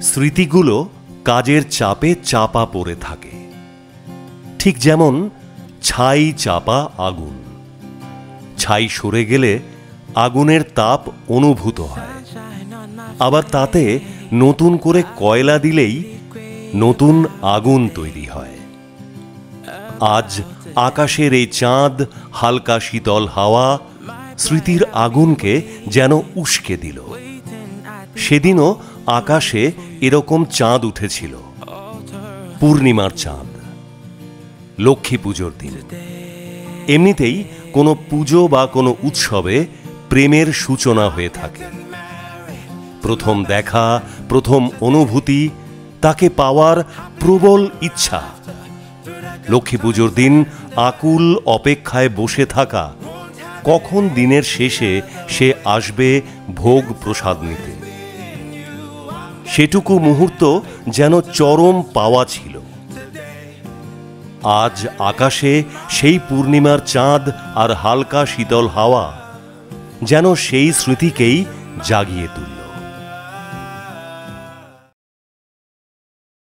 স্মৃতিগুলো কাজের চাপে চাপা পড়ে থাকে, ঠিক যেমন ছাই চাপা আগুন। ছাই সরে গেলে আগুনের তাপ অনুভূত হয়, আবার তাতে নতুন করে কয়লা দিলেই নতুন আগুন তৈরি হয়। আজ আকাশের এই চাঁদ, হালকা শীতল হাওয়া স্মৃতির আগুনকে যেন উস্কে দিল। সেদিনও আকাশে এরকম চাঁদ উঠেছিল, পূর্ণিমার চাঁদ, লক্ষ্মী পুজোর দিন। এমনিতেই কোনো পুজো বা কোনো উৎসবে প্রেমের সূচনা হয়ে থাকে। প্রথম দেখা, প্রথম অনুভূতি, তাকে পাওয়ার প্রবল ইচ্ছা। লক্ষ্মী পুজোর দিন আকুল অপেক্ষায় বসে থাকা, কখন দিনের শেষে সে আসবে ভোগ প্রসাদ নিতে। সেটুকু মুহূর্ত যেন চরম পাওয়া ছিল। আজ আকাশে সেই পূর্ণিমার চাঁদ আর হালকা শীতল হাওয়া যেন সেই স্মৃতিকেই জাগিয়ে তুলল।